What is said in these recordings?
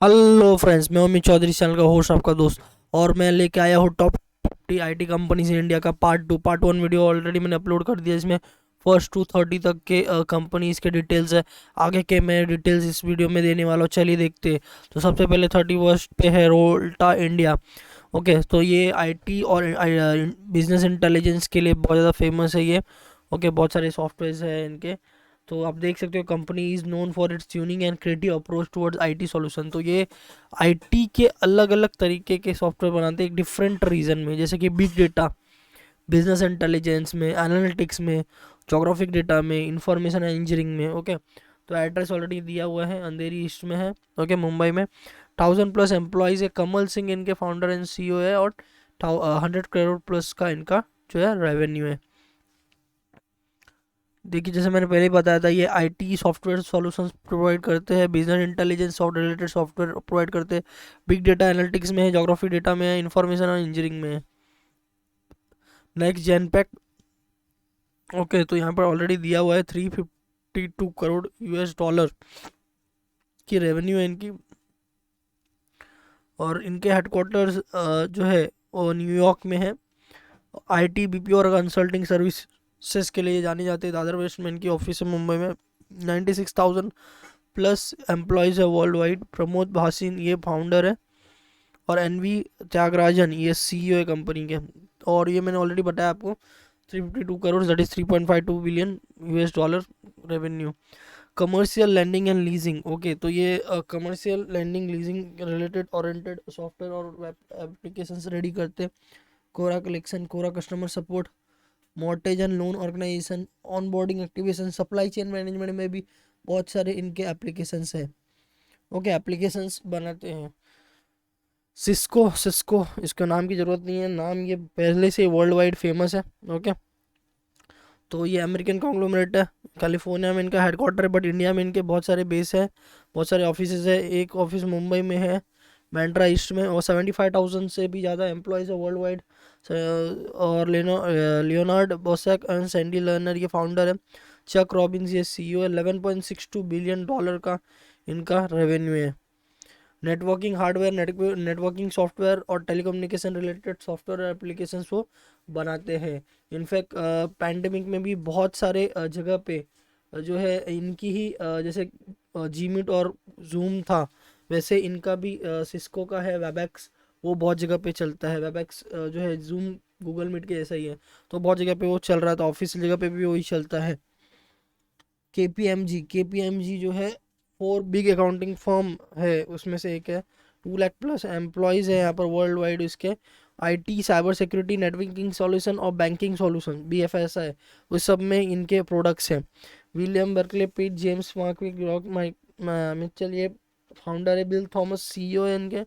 Hello friends, मैं Amit Chaudhary, channel का host, आपका दोस्त। और मैं लेके आया हूँ top 50 IT companies in India का पार्ट 1 वीडियो ऑलरेडी मैंने अपलोड कर दिया। इसमें फर्स्ट टू 30 तक के कंपनीज के डिटेल्स है। आगे के मैं डिटेल्स इस वीडियो में देने वाला हूँ, चलिए देखते हैं। तो सबसे पहले 31st पे है रोल्टा इंडिया। ओके, तो ये आईटी और बिजनेस इंटेलिजेंस के लिए बहुत ज़्यादा फेमस है ये। ओके, बहुत सारे सॉफ्टवेयर है इनके। तो आप देख सकते हो, company is known for its unique and creative approach towards IT solution. तो ये आईटी के अलग अलग तरीके के सॉफ्टवेयर बनाते हैं एक डिफरेंट रीजन में, जैसे कि बिग डेटा, बिजनेस इंटेलिजेंस में, एनालिटिक्स में, जोग्राफिक डेटा में, इंफॉर्मेशन इंजीनियरिंग में। ओके, तो एड्रेस ऑलरेडी दिया हुआ है, अंधेरी ईस्ट में है। ओके, मुंबई में 1000+ एम्प्लॉयज़ है। कमल सिंह इनके फाउंडर एंड सीईओ है, और 100 करोड़ प्लस का इनका जो है रेवेन्यू है। देखिए, जैसे मैंने पहले ही बताया था, ये आईटी सॉफ्टवेयर सॉल्यूशंस प्रोवाइड करते हैं, business intelligence soft related software provide करते हैं। बिग डेटा एनालिटिक्स में है, जोग्राफी डेटा में है, इंफॉर्मेशन और इंजीनियरिंग में है। Next Genpact. ओके, तो यहाँ पर ऑलरेडी दिया हुआ है 352 करोड़ यूएस डॉलर की रेवेन्यू है इनकी। और इनके हेडक्वार्टर्स जो है वो न्यूयॉर्क में है। आईटी बीपीओ और कंसल्टिंग सर्विसेज के लिए जाने जाते हैं। दादर वेस्ट में इनकी ऑफिस है मुंबई में। 96,000+ एम्प्लॉयज़ है वर्ल्ड वाइड। प्रमोद भासिन ये फाउंडर है, और एनवी त्यागराजन ये सीईओ है कंपनी के। और ये मैंने ऑलरेडी बताया आपको, 352 crore, that is 3.52 billion US dollar revenue. Commercial landing and leasing. Okay, तो ये commercial landing leasing related oriented software और वेब एप्लीकेशंस रेडी करते हैं। कोरा कलेक्शन, कोरा customer support, mortgage and loan organisation, onboarding activation, supply chain management में भी बहुत सारे इनके एप्लीकेशंस हैं। ओके, एप्लीकेशंस बनाते हैं। सिस्को, सिस्को इसका नाम की ज़रूरत नहीं है, नाम ये पहले से वर्ल्ड वाइड फेमस है। ओके, तो ये अमेरिकन कॉन्ग्लोमरेट है। कैलिफोर्निया में इनका हेडक्वार्टर है, बट इंडिया में इनके बहुत सारे बेस है, बहुत सारे ऑफिस है। एक ऑफिस मुंबई में है, बैंड्रा ईस्ट में। और 75,000 से भी ज़्यादा एम्प्लॉयज़ है वर्ल्ड वाइड। और लियोनार्ड बोसैक एंड सैंडी लर्नर ये फाउंडर है। चक रॉबिन्स ये सीईओ है। 11.62 बिलियन डॉलर का इनका रेवेन्यू है। नेटवर्किंग हार्डवेयर, नेटवर्किंग सॉफ्टवेयर और टेलीकम्युनिकेशन रिलेटेड सॉफ्टवेयर एप्लीकेशंस वो बनाते हैं। इनफैक्ट पैंडेमिक में भी बहुत सारे जगह पे जो है इनकी ही जैसे जीमीट और जूम था, वैसे इनका भी सिस्को का है वेबएक्स, वो बहुत जगह पे चलता है। वेबएक्स जो है जूम गूगल मीट के जैसा ही है, तो बहुत जगह पे वो चल रहा था, ऑफिस जगह पे भी वही चलता है। केपीएमजी जो है 4 बिग अकाउंटिंग फर्म है, उसमें से एक है। 2 लाख+ एम्प्लॉयज़ है यहाँ पर वर्ल्ड वाइड इसके। IT, cyber security, networking solution और बैंकिंग सॉल्यूशन BFS है, उस सब में इनके प्रोडक्ट्स हैं। विलियम बर्कले पीट जेम्स मार्कविक रॉक माइक मिचेल ये फाउंडर है। बिल थॉमस सीईओ है इनके।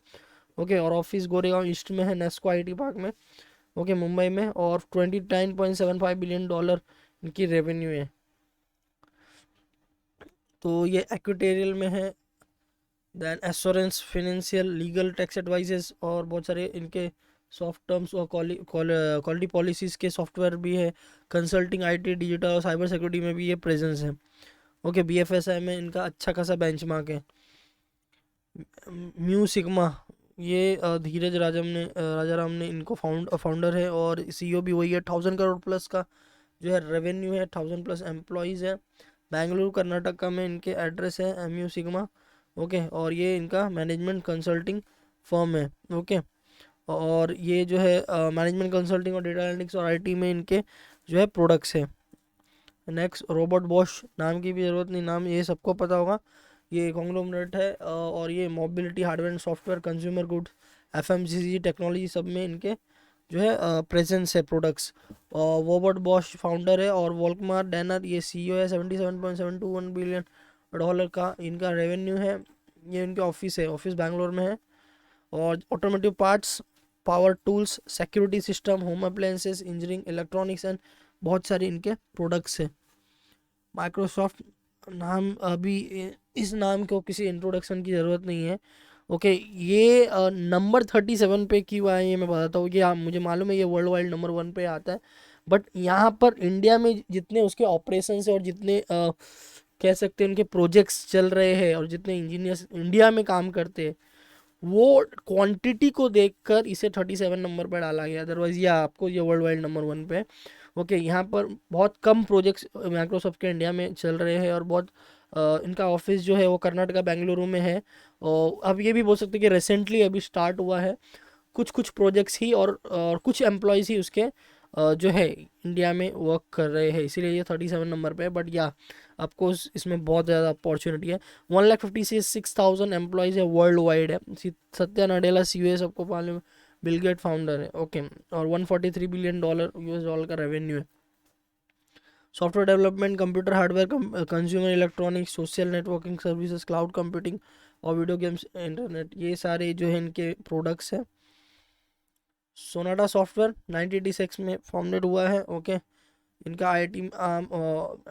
ओके, और ऑफिस गोरेगांव ईस्ट में है, नेस्को आईटी पार्क में। ओके, मुंबई में। और 29.75 बिलियन डॉलर इनकी रेवेन्यू है। तो ये एक्वेटेरियल में है। Then assurance, financial, legal, tax advises और बहुत सारे इनके सॉफ्ट टर्म्स और क्वालिटी पॉलिसीज़ के सॉफ्टवेयर भी है। कंसल्टिंग, आईटी, डिजिटल और साइबर सिक्योरिटी में भी ये प्रेजेंस है। ओके, BFSI में इनका अच्छा खासा बेंचमार्क है। म्यू सिग्मा ये धीरज राजाराम ने इनको फाउंडर है, और सीईओ भी वही है। 1000 करोड़+ का जो है रेवेन्यू है, 1000+ एम्प्लॉयज़ है। बेंगलुरु कर्नाटका में इनके एड्रेस है MU सिग्मा। ओके, और ये इनका मैनेजमेंट कंसल्टिंग फर्म है। ओके, और ये जो है मैनेजमेंट कंसल्टिंग और डेटा एनालिटिक्स और आईटी में इनके जो है प्रोडक्ट्स है। नेक्स्ट, रोबोट बॉश, नाम की भी ज़रूरत नहीं, नाम ये सबको पता होगा। ये कॉन्ग्लोमरेट है, और ये mobility, hardware and software, consumer goods, FMCG technology सब में इनके जो है प्रेजेंस है प्रोडक्ट्स। रोबोट बॉश फाउंडर है, और वॉल्कमार डैनर ये सीईओ है। 77.721 बिलियन डॉलर का इनका रेवेन्यू है। ये इनके ऑफिस है, ऑफिस बैंगलोर में है। और automotive parts, power tools, security system, home appliances, engineering, electronics and बहुत सारे इनके प्रोडक्ट्स हैं। माइक्रोसॉफ्ट नाम अभी इस नाम को किसी इंट्रोडक्शन की ज़रूरत नहीं है। ओके, ये नंबर 37 पे क्यों आया ये मैं बताता हूँ। ये मुझे मालूम है ये वर्ल्ड वाइड नंबर 1 पे आता है, बट यहाँ पर इंडिया में जितने उसके ऑपरेशन है और जितने कह सकते हैं उनके प्रोजेक्ट्स चल रहे हैं और जितने इंजीनियर्स इंडिया में काम करते हैं, वो क्वांटिटी को देखकर इसे 37 नंबर पर डाला गया। अदरवाइज ये आपको ये वर्ल्ड वाइड नंबर 1 पे। ओके, यहाँ पर बहुत कम प्रोजेक्ट्स माइक्रोसॉफ्ट के इंडिया में चल रहे हैं और बहुत इनका ऑफिस जो है वो कर्नाटका बेंगलुरु में है। और अब ये भी बोल सकते हैं कि रिसेंटली अभी स्टार्ट हुआ है, कुछ कुछ प्रोजेक्ट्स ही और कुछ एम्प्लॉयज़ ही उसके जो है इंडिया में वर्क कर रहे हैं, इसीलिए ये 37 नंबर पे है। बट या आपको इसमें बहुत ज़्यादा अपॉर्चुनिटी है। 1,56,000 एम्प्लॉयज़ है वर्ल्ड वाइड है। सत्या नडेला CEO सबको मालूम है, बिल गेट फाउंडर है। ओके, और $143 बिलियन US डॉलर का रेवेन्यू है। Software development, computer hardware, consumer electronics, social networking services, cloud computing और वीडियो गेम्स, इंटरनेट, ये सारे जो है इनके प्रोडक्ट्स हैं। सोनाटा सॉफ्टवेयर 1986 में फाउंडेड हुआ है। ओके, इनका आईटी आर्म,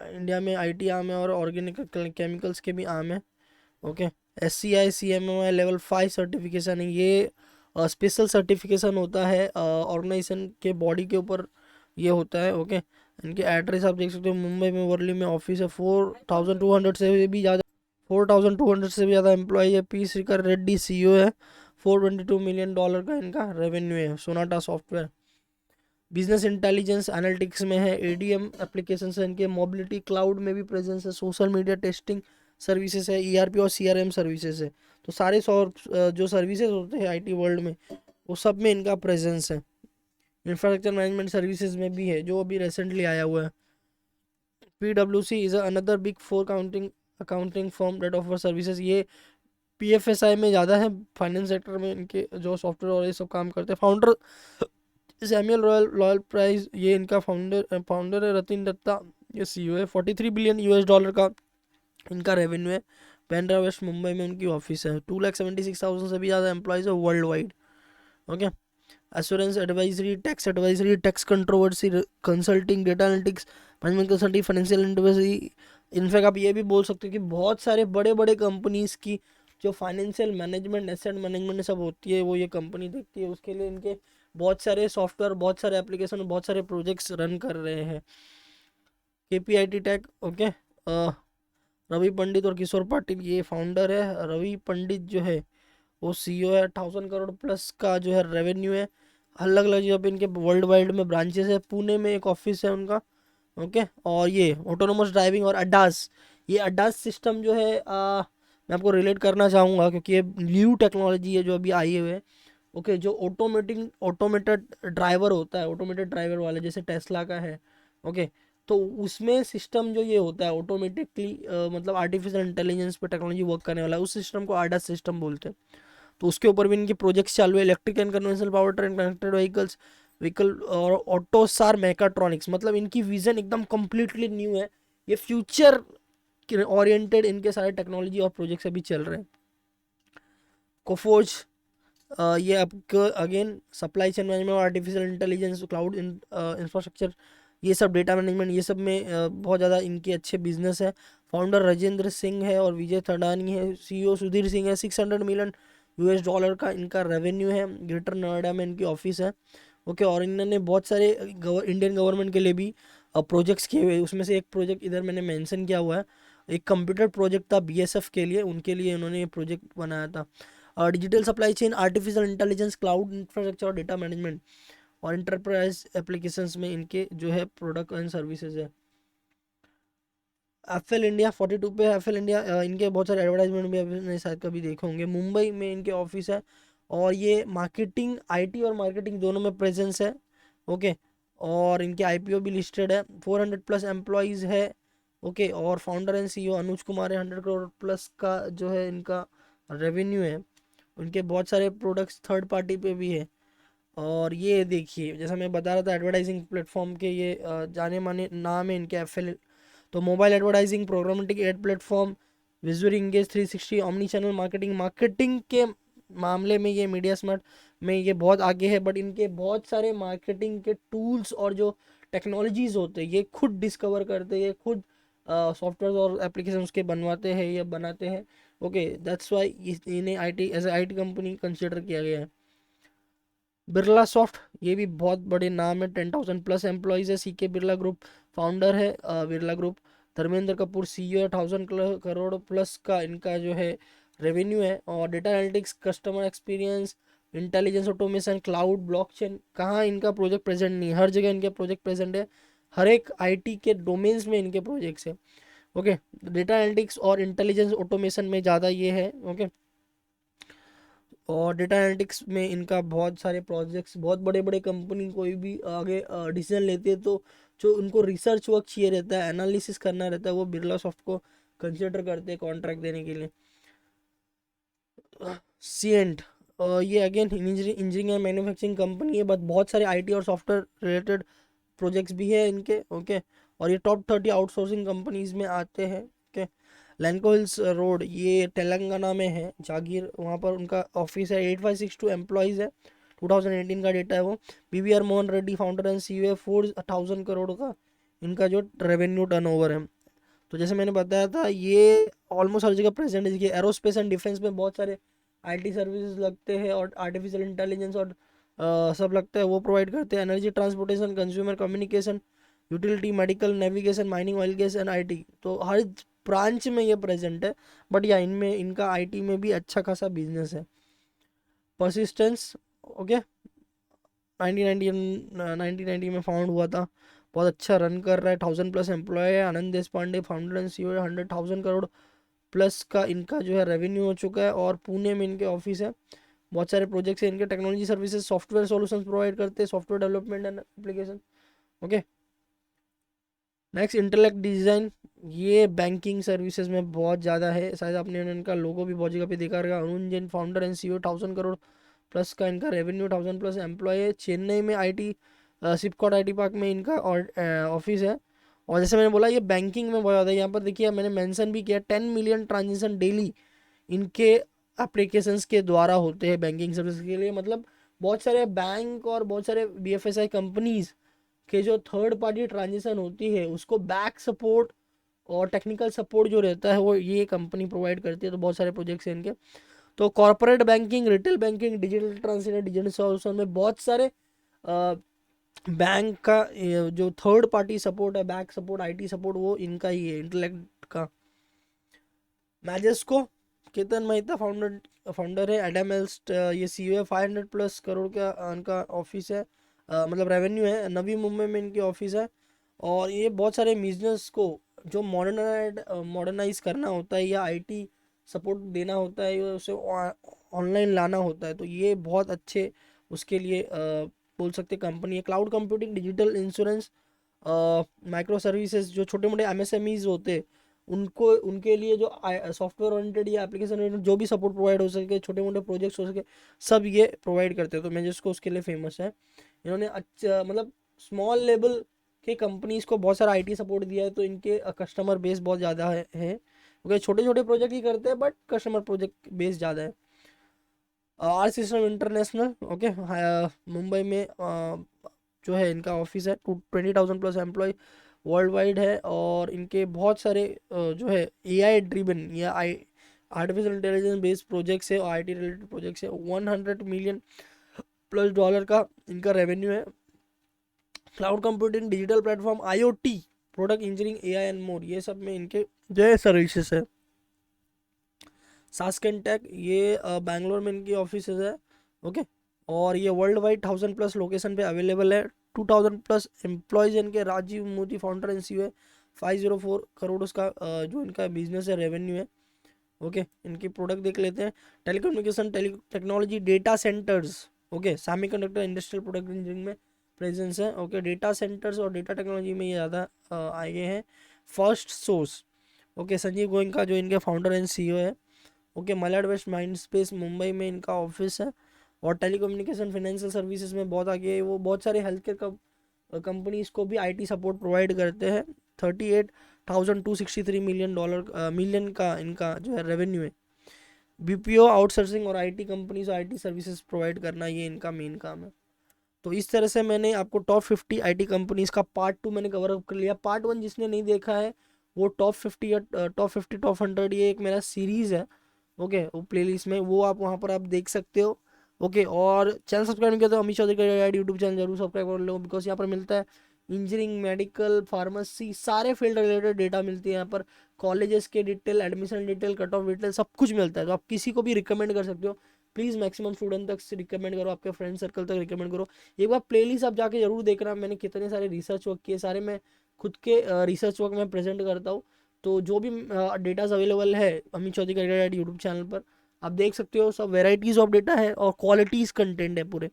इंडिया में आईटी आर्म है और ऑर्गेनिक केमिकल्स के भी आर्म है। Okay, SCI CMMI level 5 certification है। ये स्पेशल सर्टिफिकेशन होता है ऑर्गेनाइजेशन के बॉडी के ऊपर ये होता है। ओके, इनके एड्रेस आप देख सकते हो, मुंबई में वर्ली में ऑफिस है। 4,200 से भी ज़्यादा 4,200 से भी ज़्यादा एम्प्लॉय है। पी श्रीकर रेड्डी CEO है। $422 मिलियन का इनका रेवेन्यू है Sonata software. Business intelligence analytics में है। ADM एप्लीकेशन है इनके। मोबिलिटी क्लाउड में भी प्रेजेंस है। सोशल मीडिया टेस्टिंग सर्विसेज है। ERP और CRM सर्विसेज है। तो सारे जो सर्विसेज होते हैं IT वर्ल्ड में, वो सब में इनका प्रेजेंस है। इंफ्रास्ट्रक्चर मैनेजमेंट सर्विसेज में भी है, जो अभी रिसेंटली आया हुआ है। PwC is another big four accounting firm that offer services. ये PFSI में ज़्यादा है, फाइनेंस सेक्टर में इनके जो सॉफ्टवेयर और ये सब काम करते हैं। फाउंडर सैमुअल रॉयल प्राइस, ये इनका फाउंडर है। रतिन दत्ता, ये CEO है। $43 बिलियन US का इनका रेवेन्यू है। बैंड्रा वेस्ट मुंबई में उनकी ऑफिस है। 2,76,000 से भी ज़्यादा एम्प्लॉयज़ है world wide. Okay, assurance advisory, tax controversy consulting, data analytics, management consulting, financial advisory. In fact आप ये भी बोल सकते हो कि बहुत सारे बड़े बड़े कंपनीज की जो फाइनेंशियल मैनेजमेंट, एसेट मैनेजमेंट सब होती है, वो ये कंपनी देखती है। उसके लिए इनके बहुत सारे सॉफ्टवेयर, बहुत सारे एप्लीकेशन, बहुत सारे प्रोजेक्ट्स रन कर रहे हैं। KPIT tech. Okay, Ravi Pandit और किशोर पाटिल ये फाउंडर है। रवि पंडित जो है वो CEO है। 1,000 करोड़ प्लस का जो है रेवेन्यू है। अलग अलग जगह पे इनके वर्ल्ड वाइड में ब्रांचेस है। पुणे में एक ऑफिस है उनका। ओके, और ये ऑटोनोमस ड्राइविंग और अड्डास, ये अड्डास सिस्टम जो है मैं आपको रिलेट करना चाहूँगा क्योंकि ये न्यू टेक्नोलॉजी है जो अभी आई हुई है। ओके, जो ऑटोमेटेड ड्राइवर होता है, ऑटोमेटेड ड्राइवर वाले जैसे टेस्ला का है। ओके, तो उसमें सिस्टम जो ये होता है ऑटोमेटिकली, मतलब आर्टिफिशियल इंटेलिजेंस पे टेक्नोलॉजी वर्क करने वाला है, उस सिस्टम को ADAS सिस्टम बोलते हैं। तो उसके ऊपर भी इनके प्रोजेक्ट्स चालू है। Electric and conventional power train, connected vehicle और ऑटोसार मैकाट्रॉनिक्स, मतलब इनकी विजन एकदम कंप्लीटली न्यू है। ये फ्यूचर ओरिएंटेड इनके सारे टेक्नोलॉजी और प्रोजेक्ट्स अभी चल रहे हैं। कोफोर्ज, ये आपको again supply chain management, artificial intelligence, cloud infrastructure, ये सब डेटा मैनेजमेंट, ये सब में बहुत ज़्यादा इनके अच्छे बिजनेस है। फाउंडर राजेंद्र सिंह है और विजय थडानी है। CEO सुधीर सिंह है। $600 मिलियन US का इनका रेवेन्यू है। ग्रेटर नोएडा में इनकी ऑफिस है। ओके, और इन्होंने बहुत सारे इंडियन गवर्नमेंट के लिए भी प्रोजेक्ट्स किए हुए। उसमें से एक प्रोजेक्ट इधर मैंने मेंशन किया हुआ है। एक कंप्यूटर प्रोजेक्ट था BSF के लिए, उनके लिए उन्होंने ये प्रोजेक्ट बनाया था। Digital supply chain, artificial intelligence, cloud infrastructure और डेटा मैनेजमेंट और इंटरप्राइज एप्लीकेशंस में इनके जो है प्रोडक्ट एंड सर्विसेज है। FL इंडिया 42 पे। FL इंडिया इनके बहुत सारे एडवर्टाइजमेंट भी आपने शायद कभी देखे होंगे। मुंबई में इनके ऑफिस है और ये मार्केटिंग, IT और मार्केटिंग दोनों में प्रेजेंस है। ओके, और इनके IPO भी लिस्टेड है। 400 प्लस एम्प्लॉयज़ है। ओके, और founder and CEO Anuj Kumar है। 100 करोड़ प्लस का जो है इनका रेवेन्यू है। उनके बहुत सारे प्रोडक्ट्स थर्ड पार्टी पे भी है। और ये देखिए, जैसा मैं बता रहा था एडवर्टाइजिंग प्लेटफॉर्म के ये जाने माने नाम है इनके FL। तो mobile advertising, programmatic ad platform, visual engage 360, omni channel marketing, marketing के मामले में ये मीडिया स्मार्ट में ये बहुत आगे है। बट इनके बहुत सारे मार्केटिंग के टूल्स और जो टेक्नोलॉजीज होते हैं ये खुद डिस्कवर करते हैं, ये खुद सॉफ्टवेयर और एप्लीकेशन के बनवाते हैं या बनाते हैं। ओके, दैट्स वाई इन्हें IT as IT company consider किया गया है। बिरला सॉफ्ट, ये भी बहुत बड़े नाम है। 10,000 प्लस एम्प्लॉयज़ है। CK बिरला ग्रुप फाउंडर है बिरला ग्रुप। धर्मेंद्र कपूर सीईओ है, 1000 करोड़ प्लस का इनका जो है रेवेन्यू है। और data analytics, customer experience, intelligence automation, cloud, blockchain, कहाँ इनका प्रोजेक्ट प्रेजेंट नहीं, हर जगह इनके प्रोजेक्ट प्रेजेंट है, हर एक आईटी के डोमेन्स में इनके प्रोजेक्ट्स है। ओके, डेटा एनालिटिक्स और इंटेलिजेंस ऑटोमेशन में ज़्यादा ये है। ओके, और डेटा एनालिटिक्स में इनका बहुत सारे प्रोजेक्ट्स, बहुत बड़े बड़े कंपनी कोई भी आगे डिसीजन लेते हैं तो जो उनको रिसर्च वर्क चाहिए रहता है, एनालिसिस करना रहता है, वो बिरला सॉफ्ट को कंसिडर करते हैं कॉन्ट्रैक्ट देने के लिए। सीएंट, ये again engineering and manufacturing company है, बट बहुत सारे आईटी और सॉफ्टवेयर रिलेटेड प्रोजेक्ट्स भी है इनके। ओके, और ये टॉप 30 आउटसोर्सिंग कंपनीज में आते हैं। ओके, लैंको हिल्स रोड, ये तेलंगाना में है, जागीर, वहाँ पर उनका ऑफिस है। 8562 एम्प्लॉयज़ है, 2018 का डेटा है वो। BVR Mohan Reddy, founder and CEO है, 4000 करोड़ का इनका जो रेवेन्यू टर्नओवर है। तो जैसे मैंने बताया था, ये ऑलमोस्ट हर जगह प्रेजेंट है। एरोस्पेस एंड डिफेंस में बहुत सारे आईटी सर्विसेज लगते हैं और आर्टिफिशियल इंटेलिजेंस और सब लगता है, वो प्रोवाइड करते हैं। Energy, transportation, consumer communication, utility, medical, navigation, mining, oil gas and IT, तो हर ब्रांच में ये प्रेजेंट है। बट या इनमें इनका आईटी में भी अच्छा खासा बिजनेस है। परसिस्टेंस, ओके, 1990 में फाउंड हुआ था, बहुत अच्छा रन कर रहा है, 1000 प्लस एम्प्लॉय है। आनंद देश पांडे फाउंडर एंड सीईओ है, 100,000 करोड़ प्लस का इनका जो है रेवेन्यू हो चुका है, और पुणे में इनके ऑफिस है। बहुत सारे प्रोजेक्ट्स हैं इनके। Technology services, software solutions provide करते हैं, software development and application. Okay, next intellect design, ये बैंकिंग सर्विसेज में बहुत ज़्यादा है, शायद आपने इनका लोगो भी बहुत जगह पे देखा रहेगा। Arun Jain founder and CEO, 1000 crore plus का इनका रेवेन्यू, 1000 प्लस एम्प्लॉय है। चेन्नई में आईटी सिपकॉट आईटी पार्क में इनका ऑफिस है। और जैसे मैंने बोला, ये बैंकिंग में बहुत ज़्यादा है। यहाँ पर देखिए, मैंने मेंशन भी किया, 10 मिलियन ट्रांजेक्शन डेली इनके एप्लीकेशंस के द्वारा होते हैं बैंकिंग सर्विस के लिए। मतलब बहुत सारे बैंक और बहुत सारे बीएफएसआई कंपनीज के जो थर्ड पार्टी ट्रांजेक्शन होती है, उसको बैक सपोर्ट और टेक्निकल सपोर्ट जो रहता है, वो ये कंपनी प्रोवाइड करती है। तो बहुत सारे प्रोजेक्ट्स हैं इनके। तो corporate banking, retail banking, digital translation, digital solution में बहुत सारे बैंक का जो थर्ड पार्टी सपोर्ट है, बैक सपोर्ट, आईटी सपोर्ट, वो इनका ही है, इंटेलेक्ट का। मैजेस्को, केतन मेहता फाउंडर है। एडम एल्स्ट, ये सीईओ है, 500 प्लस करोड़ का इनका ऑफिस है, मतलब रेवेन्यू है। नवी मुंबई में इनकी ऑफिस है। और ये बहुत सारे बिजनेस को जो मॉडर्नाइज करना होता है या आईटी सपोर्ट देना होता है, या उसे ऑनलाइन लाना होता है, तो ये बहुत अच्छे उसके लिए बोल सकते कंपनी है। Cloud computing, digital insurance, micro services, जो छोटे मोटे एमएसएमईज होते हैं उनको, उनके लिए जो सॉफ्टवेयर ओरिएंटेड या एप्लीकेशन ओरिएंटेड जो भी सपोर्ट प्रोवाइड हो सके, छोटे मोटे प्रोजेक्ट्स हो सके, सब ये प्रोवाइड करते हैं। तो मैं जिसको उसके लिए फेमस है, इन्होंने अच्छा मतलब स्मॉल लेवल के कंपनीज को बहुत सारा आईटी सपोर्ट दिया है। तो इनके कस्टमर बेस बहुत ज़्यादा है क्योंकि छोटे छोटे प्रोजेक्ट ही करते हैं, बट कस्टमर प्रोजेक्ट बेस ज़्यादा है। R system international, okay, Mumbai में जो है इनका ऑफिस है। 20,000 प्लस एम्प्लॉय वर्ल्ड वाइड है। और इनके बहुत सारे जो है एआई ड्रिवन या आई आर्टिफिशियल इंटेलिजेंस बेस्ड प्रोजेक्ट्स है और आईटी रिलेटेड प्रोजेक्ट्स है। 100 मिलियन प्लस डॉलर का इनका रेवेन्यू है। Cloud computing, digital platform, IoT, product engineering, AI and more, ये सब में इनके जो है सर्विसेज है। सास्केन टेक, ये बैंगलोर में इनकी ऑफिस है। ओके, और ये वर्ल्ड वाइड 1000 प्लस लोकेशन पे अवेलेबल है। 2000 प्लस एम्प्लॉयज इनके। Rajiv Modi founder and CEO है, 504 करोड़ उसका जो इनका बिजनेस है, रेवेन्यू है। ओके, इनकी प्रोडक्ट देख लेते हैं। Telecommunication, technology, data centres, okay, semiconductor, industrial product engineering में प्रेजेंस है। ओके, डेटा सेंटर्स और डेटा टेक्नोलॉजी में ये ज़्यादा आगे हैं। First source, okay, Sanjiv Goenka जो इनके फाउंडर एंड सीईओ है। Okay, Malad west mind space, Mumbai में इनका ऑफिस है। और टेलीकम्युनिकेशन, फाइनेंशियल सर्विसेज में बहुत आगे है वो। बहुत सारे हेल्थ केयर कंपनीज को भी आईटी सपोर्ट प्रोवाइड करते हैं। 38,263 मिलियन का इनका जो है रेवेन्यू है। बीपीओ, आउटसोर्सिंग और IT companies, IT services provide करना, ये इनका मेन काम है। तो इस तरह से मैंने आपको टॉप 50 आईटी कंपनीज का पार्ट 2 मैंने कवर अप कर लिया। पार्ट 1 जिसने नहीं देखा है, वो टॉप 50 या टॉप 50 टॉप 100, ये एक मेरा सीरीज है। ओके, वो प्लेलिस्ट में, वो आप वहाँ पर आप देख सकते हो। ओके, और चैनल सब्सक्राइब नहीं किया तो अमित चौधरी का यूट्यूब चैनल जरूर सब्सक्राइब कर लो, बिकॉज यहाँ पर मिलता है इंजीनियरिंग, मेडिकल, फार्मेसी, सारे फील्ड रिलेटेड डेटा मिलती है यहाँ पर। कॉलेजेस के detail, admission detail, cut off detail, सब कुछ मिलता है। तो आप किसी को भी रिकमेंड कर सकते हो। प्लीज़ मैक्सिमम स्टूडेंट तक रिकमेंड करो, आपके फ्रेंड सर्कल तक रिकमेंड करो। एक बार प्लेलिस्ट आप जाके जरूर देखना, मैंने कितने सारे रिसर्च वर्क किए, सारे मैं खुद के रिसर्च वर्क में प्रेजेंट करता हूँ। तो जो भी डेटाज अवेलेबल है अमित चौधरी का यूट्यूब चैनल पर, आप देख सकते हो। सब वेराइटीज़ ऑफ डेटा है और क्वालिटीज़ कंटेंट है पूरे।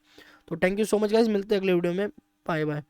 तो thank you so much guys, मिलते हैं अगले वीडियो में। Bye bye.